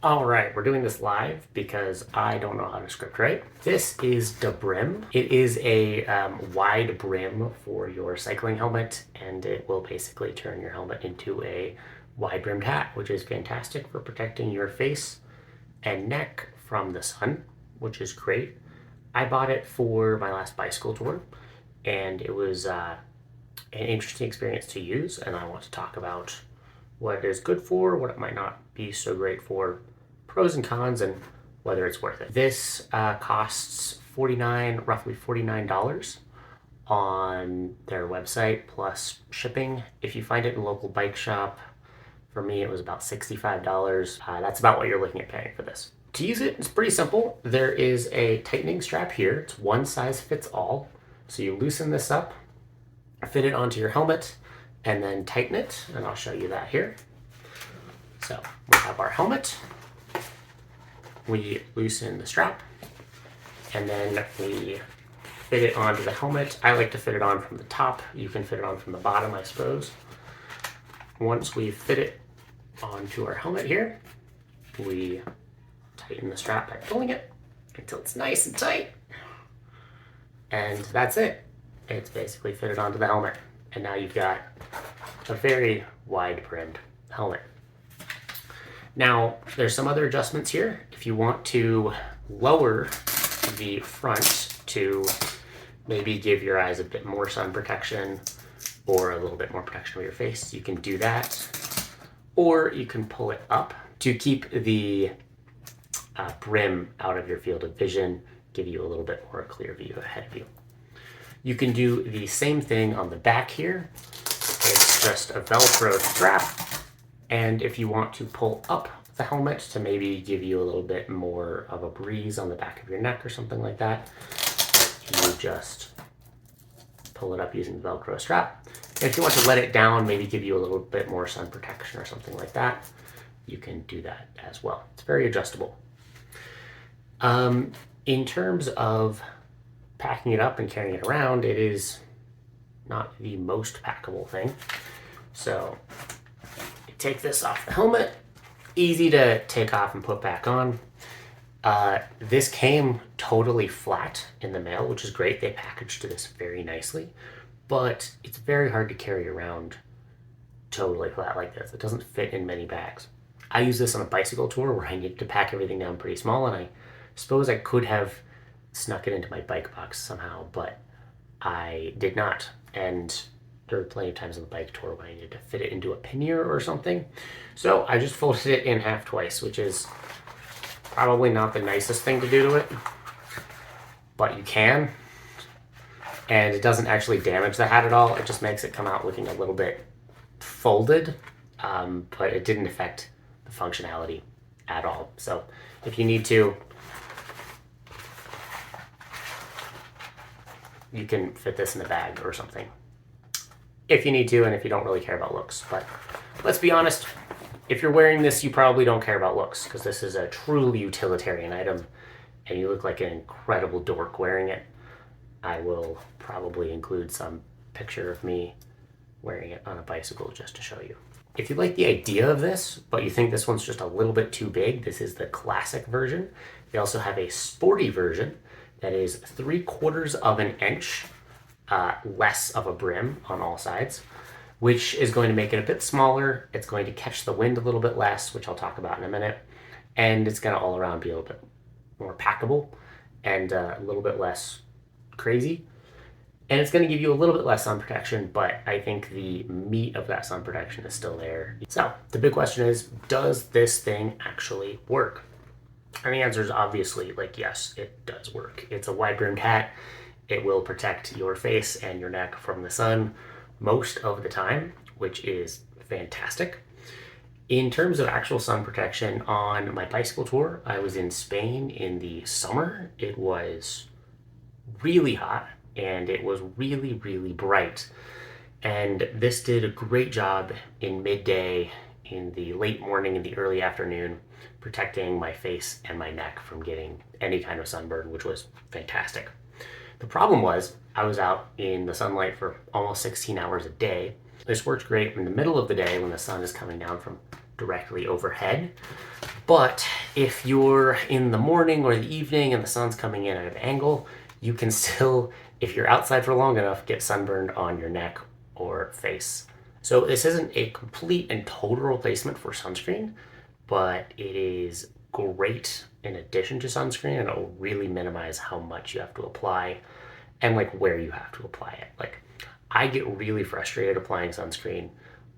All right, we're doing this live because I don't know how to script write. This is DaBrim. It is a wide brim for your cycling helmet, and it will basically turn your helmet into a wide brimmed hat, which is fantastic for protecting your face and neck from the sun, which is great. I bought it for my last bicycle tour, and it was an interesting experience to use, and I want to talk about what it is good for, what it might not be so great for, pros and cons, and whether it's worth it. This costs roughly $49 on their website plus shipping. If you find it in a local bike shop, for me it was about $65. That's about what you're looking at paying for this. To use it, it's pretty simple. There is a tightening strap here. It's one size fits all. So you loosen this up, fit it onto your helmet, and then tighten it, and I'll show you that here. So we have our helmet, we loosen the strap, and then we fit it onto the helmet. I like to fit it on from the top. You can fit it on from the bottom, I suppose. Once we fit it onto our helmet here, we tighten the strap by pulling it until it's nice and tight. And that's it. It's basically fitted onto the helmet. And now you've got a very wide brimmed helmet. Now, there's some other adjustments here. If you want to lower the front to maybe give your eyes a bit more sun protection or a little bit more protection of your face, you can do that. Or you can pull it up to keep the brim out of your field of vision, give you a little bit more clear view ahead of you. You can do the same thing on the back here. It's just a Velcro strap. And if you want to pull up the helmet to maybe give you a little bit more of a breeze on the back of your neck or something like that, you just pull it up using the Velcro strap. And if you want to let it down, maybe give you a little bit more sun protection or something like that, you can do that as well. It's very adjustable. In terms of packing it up and carrying it around, it is not the most packable thing. So you take this off the helmet, easy to take off and put back on. This came totally flat in the mail, which is great. They packaged this very nicely, but it's very hard to carry around totally flat like this. It doesn't fit in many bags. I use this on a bicycle tour where I need to pack everything down pretty small, and I suppose I could have snuck it into my bike box somehow, but I did not. And there were plenty of times on the bike tour when I needed to fit it into a pannier or something. So I just folded it in half twice, which is probably not the nicest thing to do to it, but you can. And it doesn't actually damage the hat at all. It just makes it come out looking a little bit folded, but it didn't affect the functionality at all. So if you need to, you can fit this in a bag or something if you need to, and if you don't really care about looks. But let's be honest, if you're wearing this, you probably don't care about looks, because this is a truly utilitarian item and you look like an incredible dork wearing it. I will probably include some picture of me wearing it on a bicycle just to show you. If you like the idea of this, but you think this one's just a little bit too big, this is the classic version. They also have a sporty version that is 3/4 of an inch less of a brim on all sides, which is going to make it a bit smaller. It's going to catch the wind a little bit less, which I'll talk about in a minute. And it's going to all around be a little bit more packable and a little bit less crazy. And it's going to give you a little bit less sun protection, but I think the meat of that sun protection is still there. So the big question is, does this thing actually work? And the answer is obviously yes, it does work. It's a wide brimmed hat. It will protect your face and your neck from the sun most of the time, which is fantastic. In terms of actual sun protection, on my bicycle tour, I was in Spain in the summer. It was really hot and it was really, really bright. And this did a great job in midday, in the late morning, in the early afternoon, protecting my face and my neck from getting any kind of sunburn, which was fantastic. The problem was I was out in the sunlight for almost 16 hours a day. This works great in the middle of the day when the sun is coming down from directly overhead. But if you're in the morning or the evening and the sun's coming in at an angle, you can still, if you're outside for long enough, get sunburned on your neck or face. So this isn't a complete and total replacement for sunscreen, but it is great in addition to sunscreen, and it will really minimize how much you have to apply and like where you have to apply it. Like, I get really frustrated applying sunscreen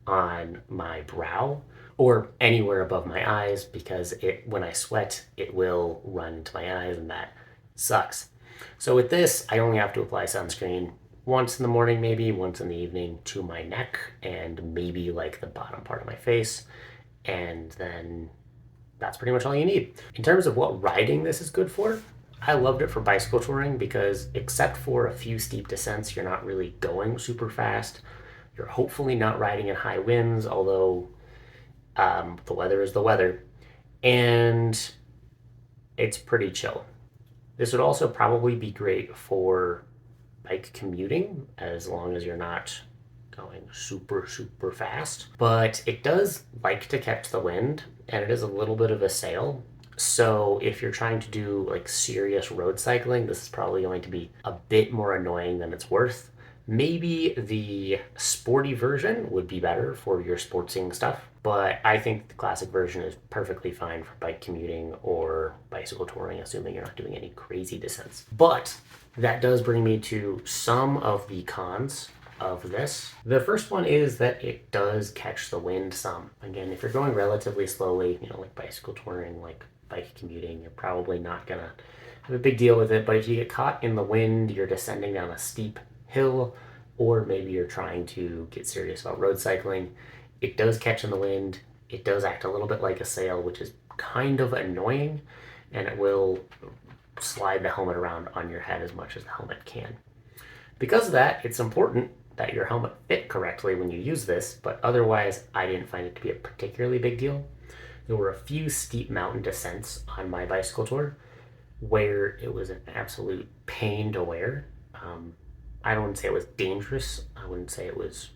on my brow or anywhere above my eyes because when I sweat, it will run into my eyes, and that sucks. So with this, I only have to apply sunscreen once in the morning, maybe once in the evening to my neck and maybe like the bottom part of my face. And then that's pretty much all you need. In terms of what riding this is good for, I loved it for bicycle touring because except for a few steep descents, you're not really going super fast. You're hopefully not riding in high winds, although the weather is the weather. And it's pretty chill. This would also probably be great for bike commuting as long as you're not going super, super fast. But it does like to catch the wind, and it is a little bit of a sail. So if you're trying to do like serious road cycling, this is probably going to be a bit more annoying than it's worth. Maybe the sporty version would be better for your sportsing stuff, but I think the classic version is perfectly fine for bike commuting or bicycle touring, assuming you're not doing any crazy descents. But that does bring me to some of the cons of this. The first one is that it does catch the wind some. Again, if you're going relatively slowly, like bicycle touring, like bike commuting, you're probably not gonna have a big deal with it. But if you get caught in the wind, you're descending down a steep hill, or maybe you're trying to get serious about road cycling, it does catch in the wind. It does act a little bit like a sail, which is kind of annoying, and it will slide the helmet around on your head as much as the helmet can. Because of that, it's important that your helmet fit correctly when you use this, but otherwise I didn't find it to be a particularly big deal. There were a few steep mountain descents on my bicycle tour where it was an absolute pain to wear. I don't say it was dangerous. I wouldn't say it was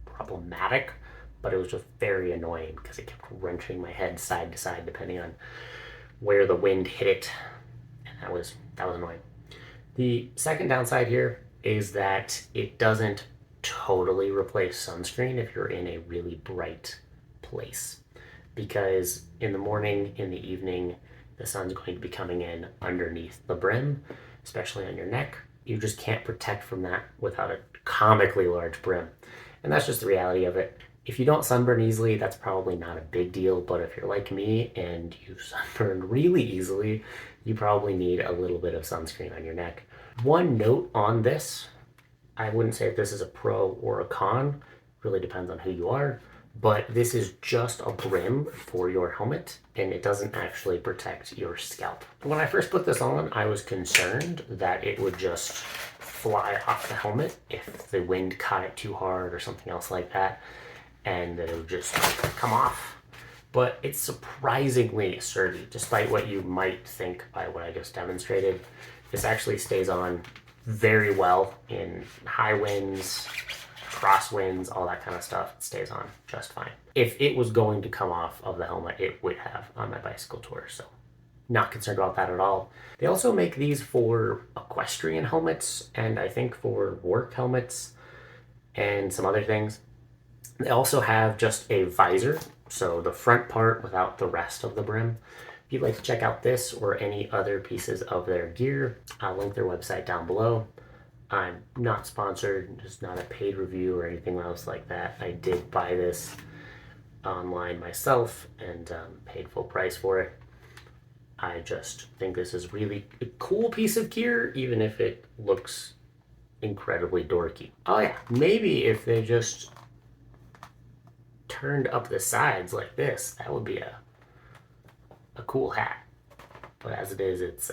problematic, but it was just very annoying because it kept wrenching my head side to side depending on where the wind hit it, and that was annoying. The second downside here is that it doesn't totally replace sunscreen if you're in a really bright place, because in the morning, in the evening, the sun's going to be coming in underneath the brim, especially on your neck. You just can't protect from that without a comically large brim. And that's just the reality of it. If you don't sunburn easily, that's probably not a big deal, but if you're like me and you sunburn really easily, you probably need a little bit of sunscreen on your neck. One note on this, I wouldn't say if this is a pro or a con, really depends on who you are, but this is just a brim for your helmet, and it doesn't actually protect your scalp. When I first put this on, I was concerned that it would just fly off the helmet if the wind caught it too hard or something else like that, and that it would just come off. But it's surprisingly sturdy, despite what you might think by what I just demonstrated. This actually stays on very well in high winds, crosswinds, all that kind of stuff. It stays on just fine. If it was going to come off of the helmet, it would have on my bicycle tour, so not concerned about that at all. They also make these for equestrian helmets, and I think for work helmets and some other things. They also have just a visor, so the front part without the rest of the brim. If you'd like to check out this or any other pieces of their gear, I'll link their website down below. I'm not sponsored, just not a paid review or anything else like that. I did buy this online myself and paid full price for it. I just think this is really a cool piece of gear, even if it looks incredibly dorky. Oh yeah, maybe if they just turned up the sides like this, that would be a cool hat. But as it is, it's